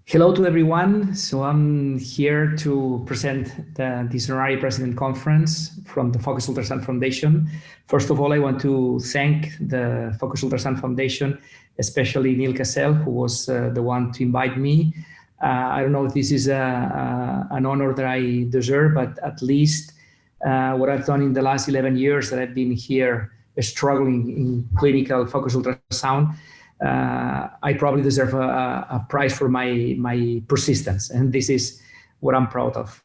Hello to everyone. So I'm here to present this Honorary President Conference from the Focus Ultrasound Foundation. First of all, I want to thank the Focus Ultrasound Foundation, especially Neil Cassell, who was the one to invite me. I don't know if this is an honor that I deserve, but at least what I've done in the last 11 years that I've been here struggling in clinical focus ultrasound, I probably deserve a prize for my persistence, and this is what I'm proud of.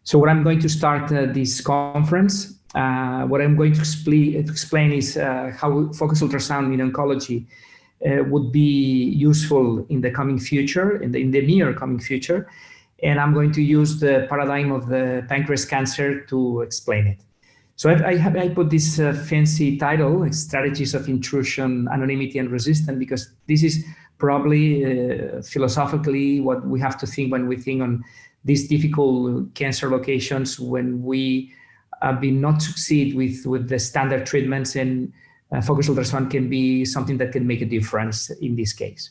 So what I'm going to start this conference, what I'm going to explain is how focus ultrasound in oncology would be useful in the coming future, in the near coming future, and I'm going to use the paradigm of the pancreas cancer to explain it. So I put this fancy title, Strategies of Intrusion, Anonymity, and Resistance, because this is probably philosophically what we have to think when we think on these difficult cancer locations when we have been not succeed with the standard treatments, and focus ultrasound can be something that can make a difference in this case.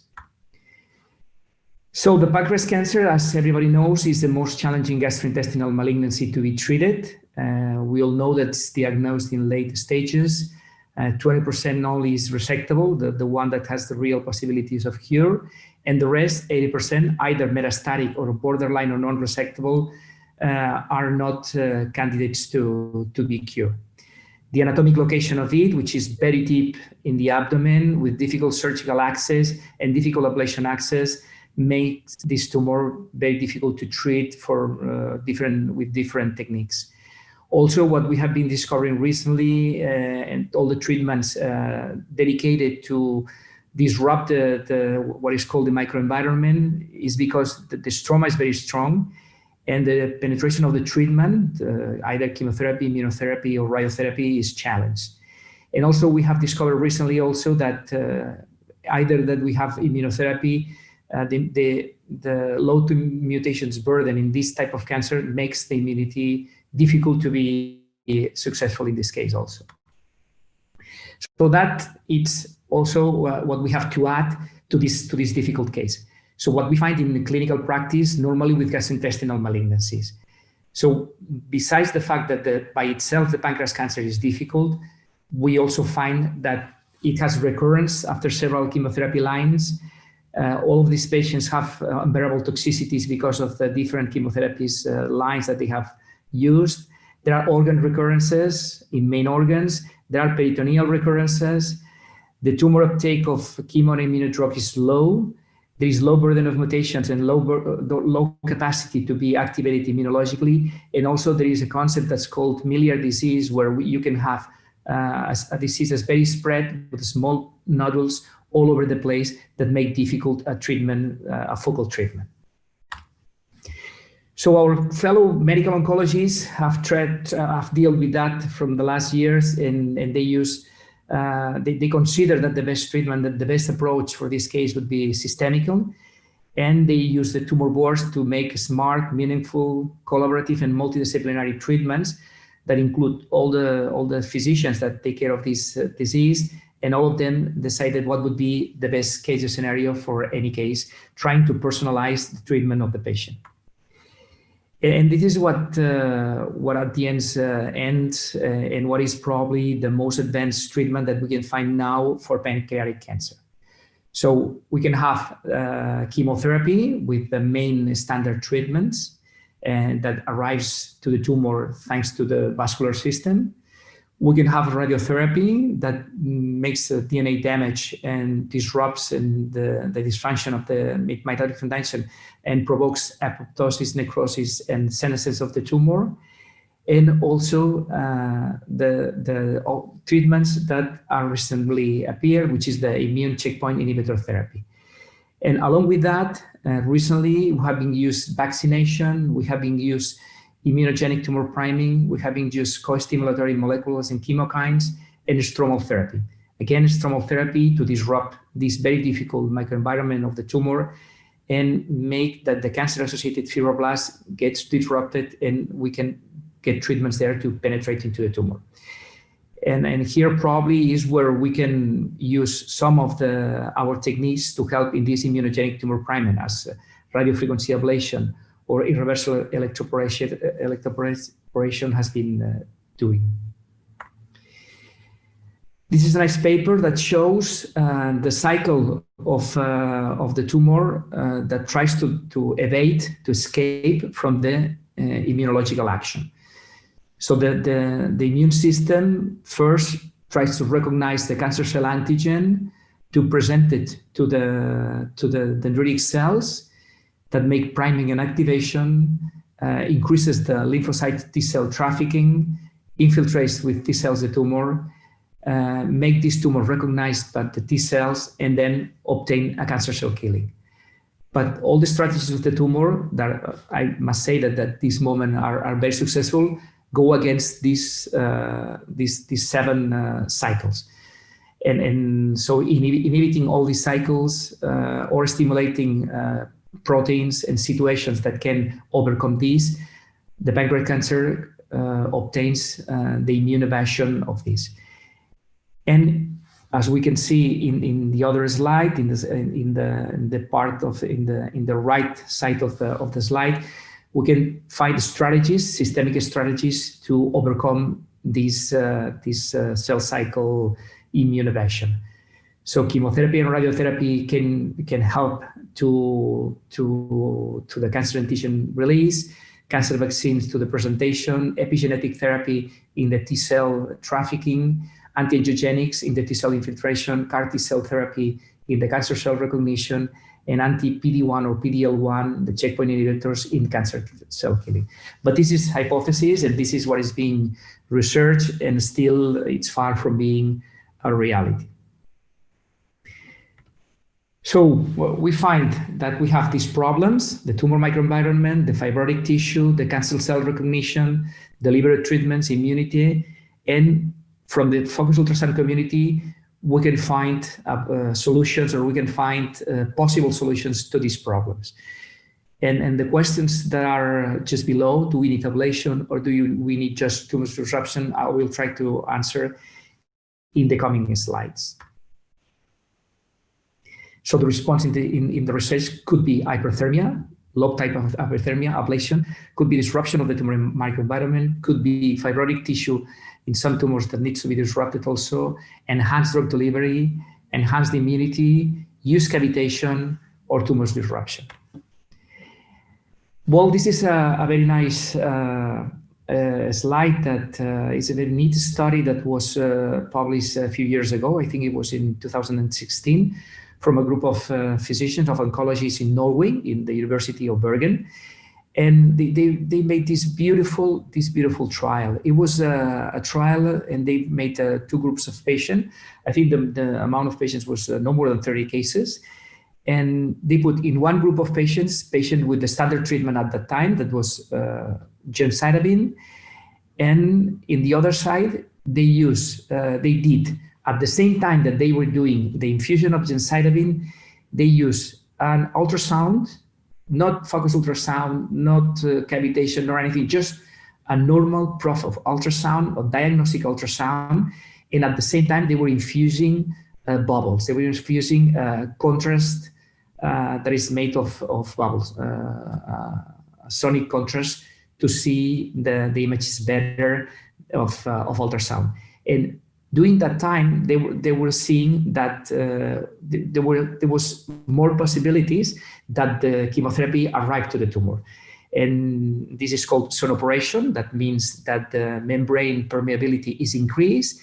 So the pancreas cancer, as everybody knows, is the most challenging gastrointestinal malignancy to be treated. We all know that it's diagnosed in late stages. 20% only is resectable, the one that has the real possibilities of cure. And the rest, 80%, either metastatic or borderline or non-resectable, are not candidates to be cured. The anatomic location of it, which is very deep in the abdomen with difficult surgical access and difficult ablation access, makes this tumor very difficult to treat with different techniques. Also, what we have been discovering recently, and all the treatments dedicated to disrupt what is called the microenvironment, is because the stroma is very strong, and the penetration of the treatment, either chemotherapy, immunotherapy, or radiotherapy, is challenged. And also, we have discovered recently also that either that we have immunotherapy, the low to mutations burden in this type of cancer makes the immunity difficult to be successful in this case also. So that it's also what we have to add to this difficult case. So what we find in the clinical practice, normally with gastrointestinal malignancies. So besides the fact that by itself the pancreas cancer is difficult, we also find that it has recurrence after several chemotherapy lines. All of these patients have unbearable toxicities because of the different chemotherapies lines that they have used. There are organ recurrences in main organs. There are peritoneal recurrences. The tumor uptake of chemo and immunodrug is low. There is low burden of mutations and low capacity to be activated immunologically. And also there is a concept that's called Miliar Disease, where you can have a disease that's very spread with small nodules all over the place that make difficult a focal treatment. So our fellow medical oncologists have dealt with that from the last years, and they consider that the best treatment, that the best approach for this case would be systemical, and they use the tumor boards to make smart, meaningful, collaborative, and multidisciplinary treatments that include all the physicians that take care of this disease, and all of them decided what would be the best case scenario for any case, trying to personalize the treatment of the patient. And this is what at the end and what is probably the most advanced treatment that we can find now for pancreatic cancer. So we can have chemotherapy with the main standard treatments, and that arrives to the tumor thanks to the vascular system. We can have radiotherapy that makes DNA damage and disrupts the dysfunction of the mitotic foundation and provokes apoptosis, necrosis, and senescence of the tumor. And also the treatments that are recently appeared, which is the immune checkpoint inhibitor therapy. And along with that, recently we have been used vaccination, we have been used immunogenic tumor priming, we have been used co-stimulatory molecules and chemokines, and stromal therapy. Again, stromal therapy to disrupt this very difficult microenvironment of the tumor and make that the cancer-associated fibroblast gets disrupted, and we can get treatments there to penetrate into the tumor. And here probably is where we can use some of our techniques to help in this immunogenic tumor priming, as radiofrequency ablation or irreversible electroporation has been doing. This is a nice paper that shows the cycle of the tumor that tries to evade, to escape from the immunological action. So the immune system first tries to recognize the cancer cell antigen, to present it to the dendritic cells that make priming and activation, increases the lymphocyte T cell trafficking, infiltrates with T cells the tumor, make this tumor recognized by the T cells, and then obtain a cancer cell killing. But all the strategies of the tumor that I must say that this moment are very successful go against these 7 cycles. And so inhibiting all these cycles or stimulating proteins and situations that can overcome these, the pancreatic cancer obtains the immune evasion of this. And as we can see in the other slide, in the right side of the slide, we can find strategies, systemic strategies to overcome this cell cycle immune evasion. So chemotherapy and radiotherapy can help to the cancer antigen release, cancer vaccines to the presentation, epigenetic therapy in the T cell trafficking, anti-angiogenics in the T cell infiltration, CAR T cell therapy in the cancer cell recognition, and anti-PD-1 or PD-L1, the checkpoint inhibitors in cancer cell killing. But this is hypothesis, and this is what is being researched, and still it's far from being a reality. So we find that we have these problems: the tumor microenvironment, the fibrotic tissue, the cancer cell recognition, deliberate treatments, immunity, and from the focused ultrasound community, we can find solutions, or we can find possible solutions to these problems. And the questions that are just below: do we need ablation, or we need just tumor disruption? I will try to answer in the coming slides. So the response in the research could be hyperthermia, low type of hyperthermia, ablation, could be disruption of the tumor microenvironment, could be fibrotic tissue in some tumors that needs to be disrupted also, enhanced drug delivery, enhanced immunity, use cavitation, or tumors disruption. Well, this is a very nice slide that is a very neat study that was published a few years ago. I think it was in 2016, from a group of physicians, of oncologists in Norway, in the University of Bergen. And they made this beautiful trial. It was a trial, and they made 2 groups of patients. I think the amount of patients was no more than 30 cases. And they put in one group of patients with the standard treatment at that time, that was gemcitabine. And in the other side, they did, at the same time that they were doing the infusion of gemcitabine, they use an ultrasound, not focused ultrasound, not cavitation or anything, just a normal prof of ultrasound or diagnostic ultrasound. And at the same time, they were infusing bubbles. They were infusing contrast that is made of bubbles, sonic contrast, to see the images better of ultrasound. And during that time, they were seeing that there was more possibilities that the chemotherapy arrived to the tumor. And this is called sonoporation. That means that the membrane permeability is increased.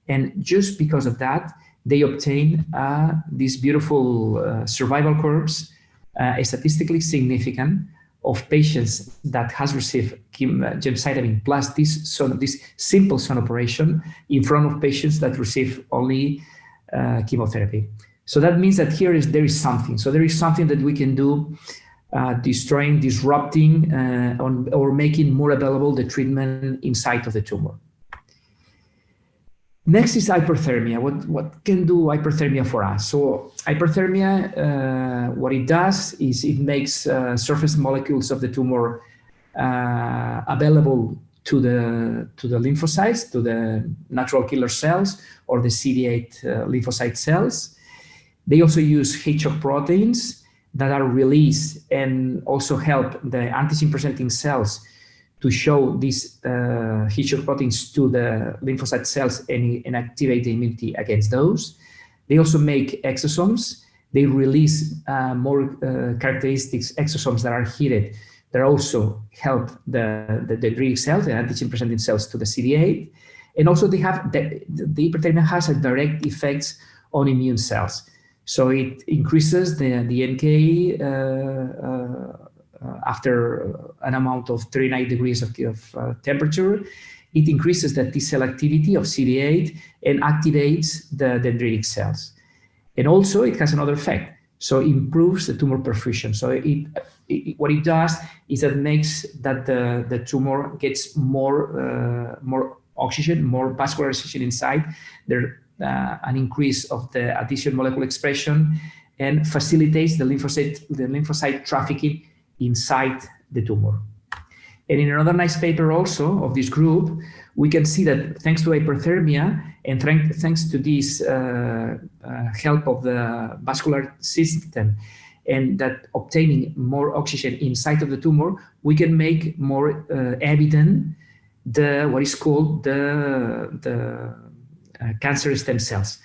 And just because of that, they obtain these beautiful survival curves, statistically significant, of patients that has received gemcitabine plus this simple sonoporation in front of patients that receive only chemotherapy. So that means that there is something. So there is something that we can do, destroying, disrupting, or making more available the treatment inside of the tumor. Next is hyperthermia. What can do hyperthermia for us? So hyperthermia, what it does is it makes surface molecules of the tumor available to the lymphocytes, to the natural killer cells or the CD8 lymphocyte cells. They also use HCHOC proteins that are released and also help the antigen-presenting cells to show these HCHOC proteins to the lymphocyte cells and activate the immunity against those. They also make exosomes. They release more characteristic exosomes that are heated that also help the dendritic cells, the antigen-presenting cells, to the CD8. And also they have the hyperthermia has a direct effects on immune cells. So it increases the NK after an amount of 39 degrees of temperature. It increases the T cell activity of CD8 and activates the dendritic cells. And also it has another effect. So it improves the tumor perfusion. So what it does is that makes that the tumor gets more oxygen, more vascularization inside. There an increase of the addition molecular expression and facilitates the lymphocyte trafficking inside the tumor. And in another nice paper also of this group, we can see that thanks to hyperthermia and thanks to this help of the vascular system and that obtaining more oxygen inside of the tumor, we can make more evident what is called the cancer stem cells.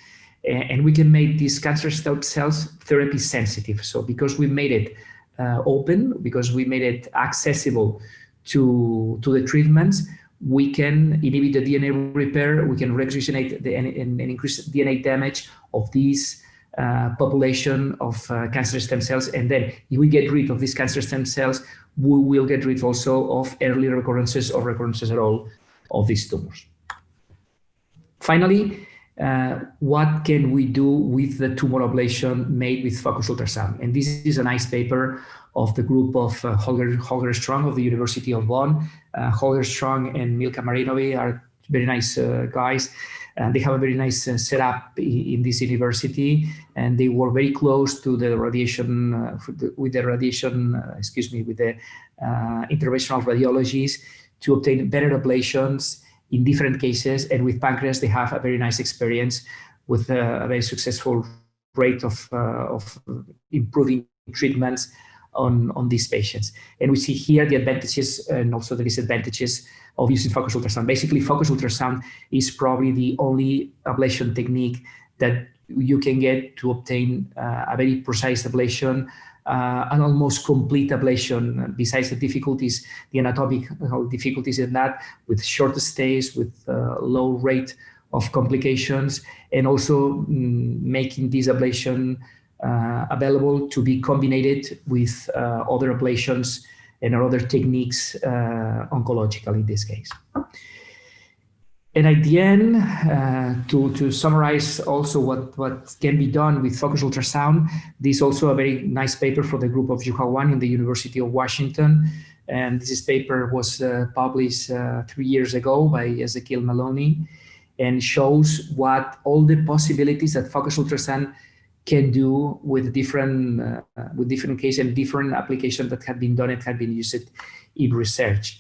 And we can make these cancer stem cells therapy sensitive. So because we made it open, because we made it accessible to the treatments, we can inhibit the DNA repair, we can reoxygenate and increase DNA damage of these population of cancer stem cells. And then if we get rid of these cancer stem cells, we will get rid also of early recurrences or recurrences at all of these tumors. Finally, what can we do with the tumor ablation made with focused ultrasound? And this is a nice paper of the group of Holger Strong of the University of Bonn. Holger Strong and Milka Marinovi are very nice guys. They have a very nice setup in this university, and they were very close to the radiation, with the interventional radiologies to obtain better ablations in different cases. And with pancreas, they have a very nice experience with a very successful rate of improving treatments on these patients. And we see here the advantages and also the disadvantages of using focused ultrasound. Basically, focused ultrasound is probably the only ablation technique that you can get to obtain a very precise ablation, an almost complete ablation, besides the difficulties, the anatomical difficulties in that, with short stays, with low rate of complications, and also making this ablation available to be combined with other ablations and other techniques, oncological in this case. And at the end, to summarize also what can be done with focused ultrasound, this is also a very nice paper for the group of Yuhua in the University of Washington. And this paper was published 3 years ago by Ezekiel Maloney, and shows what all the possibilities that focused ultrasound can do with different cases and different applications that have been done and have been used in research.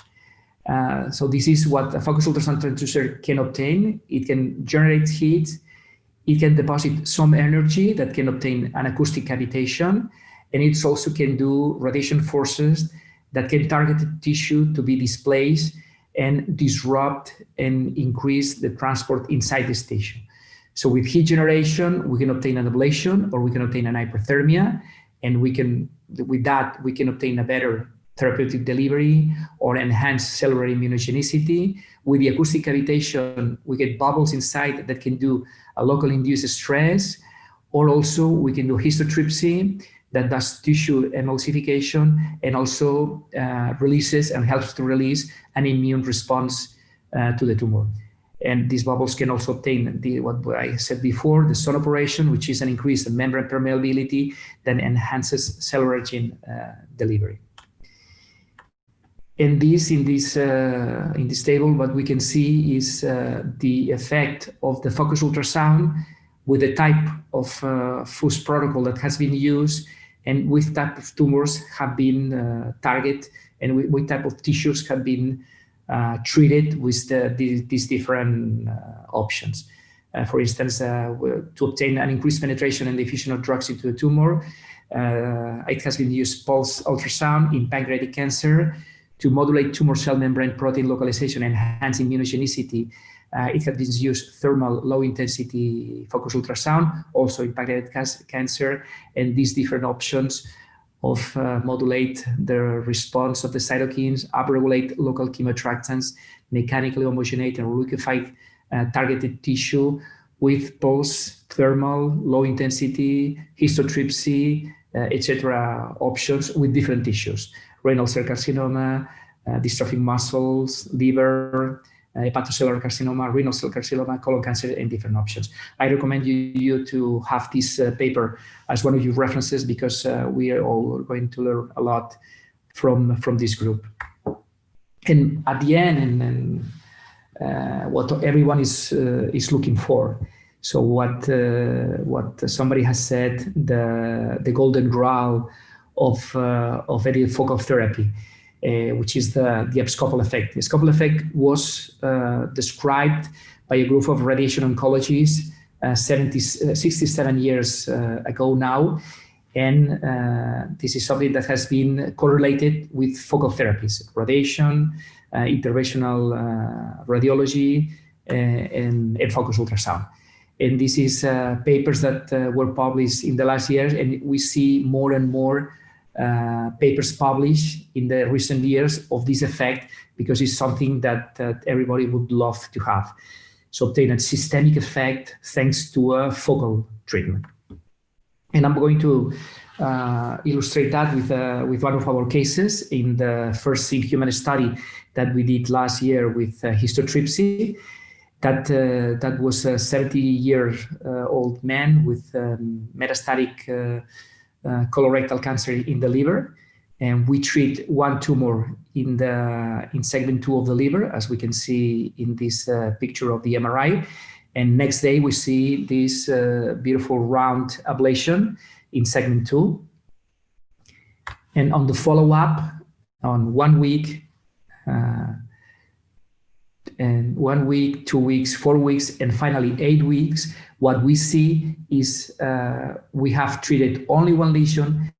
So this is what a focused ultrasound transducer can obtain. It can generate heat. It can deposit some energy that can obtain an acoustic cavitation. And it also can do radiation forces that can target the tissue to be displaced and disrupt and increase the transport inside this tissue. So with heat generation, we can obtain an ablation or we can obtain an hyperthermia. And with that, we can obtain a better therapeutic delivery or enhanced cellular immunogenicity. With the acoustic cavitation, we get bubbles inside that can do a local induced stress, or also we can do histotripsy that does tissue emulsification and also releases and helps to release an immune response to the tumor. And these bubbles can also obtain what I said before, the sun operation, which is an increase in membrane permeability that enhances cellular gene delivery. And in this table, what we can see is the effect of the focused ultrasound with the type of FUS protocol that has been used and which type of tumors have been targeted and which type of tissues have been treated with these different options. For instance, to obtain an increased penetration and diffusion of drugs into the tumor, it has been used pulse ultrasound in pancreatic cancer to modulate tumor cell membrane protein localization and enhance immunogenicity. It has been used thermal low-intensity focus ultrasound, also in pancreatic cancer, and these different options of modulate the response of the cytokines, upregulate local chemoattractants, mechanically homogenate and liquefy targeted tissue with pulse, thermal, low-intensity, histotripsy, etc. options with different tissues: renal cell carcinoma, dystrophic muscles, liver, hepatocellular carcinoma, renal cell carcinoma, colon cancer, and different options. I recommend you to have this paper as one of your references, because we are all going to learn a lot from this group. And at the end, what everyone is looking for. So what somebody has said, the golden graal of any focal therapy, which is the abscopal effect. The abscopal effect was described by a group of radiation oncologists 67 years ago now, and this is something that has been correlated with focal therapies, radiation, interventional radiology, and focus ultrasound. And this is papers that were published in the last years, and we see more and more papers published in the recent years of this effect, because it's something that everybody would love to have. So obtain a systemic effect thanks to a focal treatment. And I'm going to illustrate that with one of our cases in the first in-human study that we did last year with Histotripsy. That was a 70-year-old man with metastatic colorectal cancer in the liver, and we treat one tumor in segment 2 of the liver, as we can see in this picture of the MRI. And next day we see this beautiful round ablation in segment 2. And on the follow-up, on 1 week, and 1 week, 2 weeks, 4 weeks, and finally 8 weeks, what we see is we have treated only one lesion,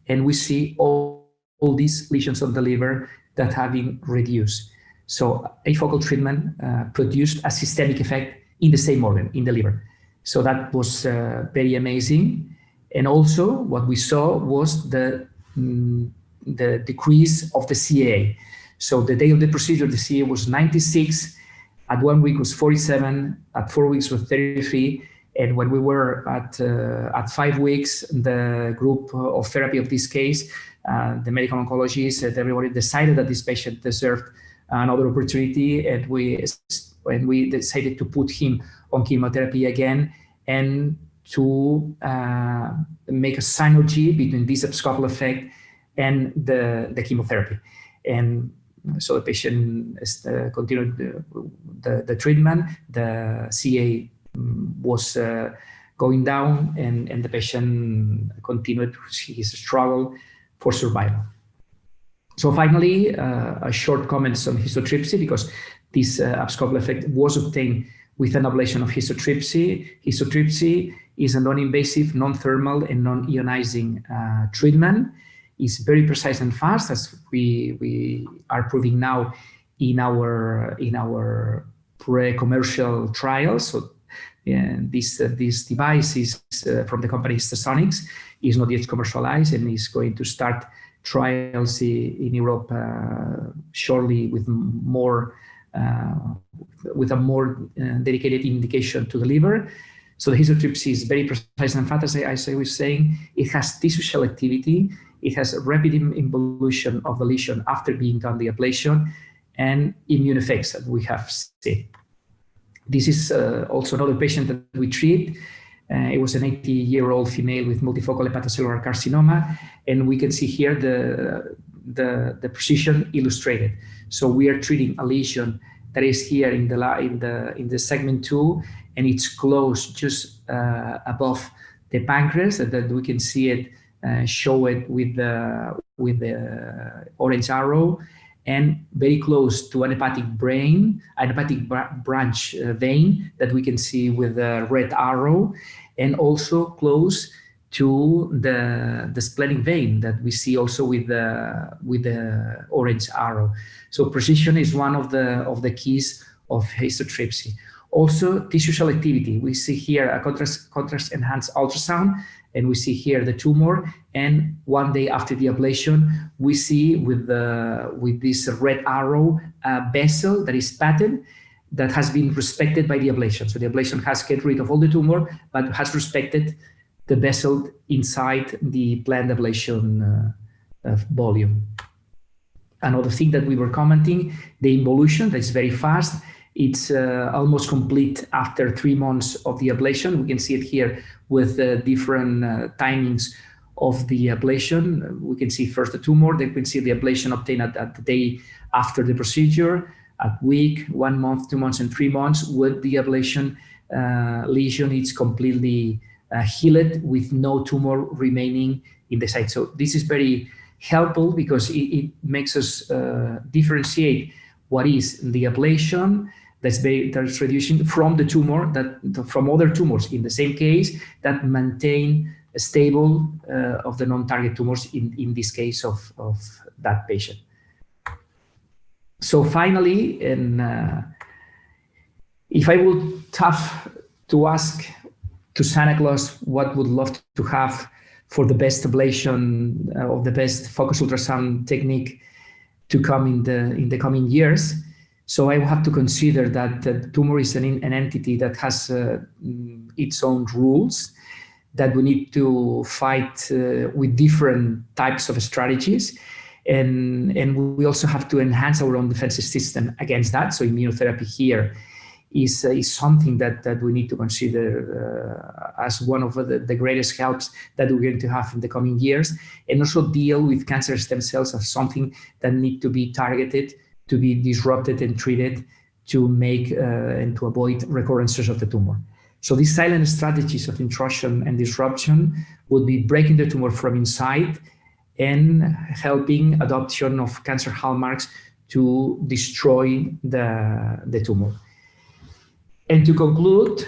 and we see all these lesions of the liver that have been reduced. So afocal treatment produced a systemic effect in the same organ, in the liver. So that was very amazing. And also what we saw was the decrease of the CA. So the day of the procedure, the CA was 96, at 1 week was 47, at 4 weeks was 33, and when we were at 5 weeks, the group of therapy of this case, the medical oncologist and everybody decided that this patient deserved another opportunity, and we decided to put him on chemotherapy again, and to make a synergy between this abscopal effect and the chemotherapy. And so the patient continued the treatment, the CA was going down, and the patient continued his struggle for survival. So finally, a short comment on histotripsy, because this abscopal effect was obtained with an ablation of histotripsy. Histotripsy is a non-invasive, non-thermal, and non-ionizing treatment. Is very precise and fast, as we are proving now in our pre-commercial trials. So this device is from the company Histotripsy, is not yet commercialized, and is going to start trials in Europe shortly with a more dedicated indication to the liver. So the histotripsy is very precise and fast, as I was saying. It has tissue cell activity. It has a rapid involution of the lesion after being done the ablation, and immune effects that we have seen. This is also another patient that we treat. It was an 80-year-old female with multifocal hepatocellular carcinoma, and we can see here the precision illustrated. So we are treating a lesion that is here in the segment 2, and it's close just above the pancreas, that we can see it. Show it with the orange arrow, and very close to an hepatic branch vein that we can see with the red arrow, and also close to the splenic vein that we see also with the orange arrow. So precision is one of the keys of histotripsy. Also, tissue selectivity. We see here a contrast-enhanced ultrasound, and we see here the tumor. And one day after the ablation, we see with this red arrow a vessel that is patent, that has been respected by the ablation. So the ablation has get rid of all the tumor, but has respected the vessel inside the planned ablation volume. Another thing that we were commenting, the involution, that's very fast. It's almost complete after 3 months of the ablation. We can see it here with different timings of the ablation. We can see first the tumor, then we can see the ablation obtained at the day after the procedure, at week, 1 month, 2 months, and 3 months. With the ablation lesion, it's completely healed with no tumor remaining in the site. So this is very helpful because it makes us differentiate what is the ablation that's reducing from the tumor, from other tumors in the same case, that maintain a stable of the non-target tumors in this case of that patient. So finally, and if I would have to ask to Santa Claus what would love to have for the best ablation of the best focus ultrasound technique to come in the coming years, so I will have to consider that the tumor is an entity that has its own rules, that we need to fight with different types of strategies. And we also have to enhance our own defensive system against that. So immunotherapy here is something that we need to consider as one of the greatest helps that we're going to have in the coming years, and also deal with cancer stem cells as something that need to be targeted, to be disrupted and treated to make and to avoid recurrences of the tumor. So these silent strategies of intrusion and disruption would be breaking the tumor from inside and helping adoption of cancer hallmarks to destroy the tumor. And to conclude,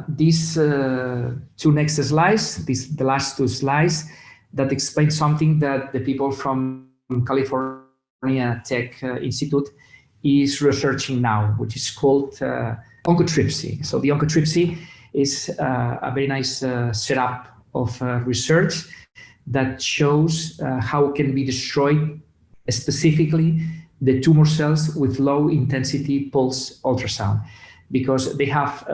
these 2 next slides, the last 2 slides, that explain something that the people from California Tech Institute is researching now, which is called Oncotripsi. So the Oncotripsi is a very nice setup of research that shows how can be destroyed specifically the tumor cells with low intensity pulse ultrasound, because they have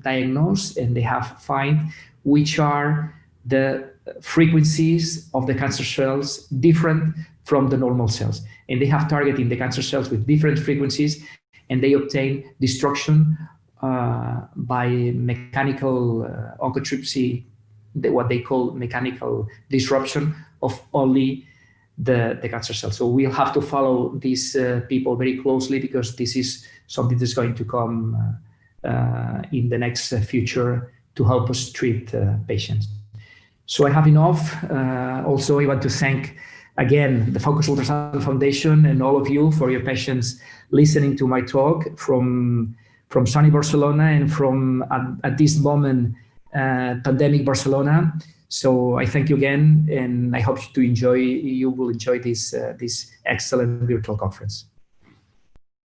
diagnosed and they have find which are the frequencies of the cancer cells different from the normal cells. And they have targeting the cancer cells with different frequencies, and they obtain destruction by mechanical oncotripsy, what they call mechanical disruption of only the cancer cells. So we'll have to follow these people very closely, because this is something that's going to come in the next future to help us treat patients. So I have enough. Also, I want to thank again the Focus Ultrasound Foundation and all of you for your patience listening to my talk from sunny Barcelona and from at this moment pandemic Barcelona. So I thank you again, and I hope you will enjoy this excellent virtual conference.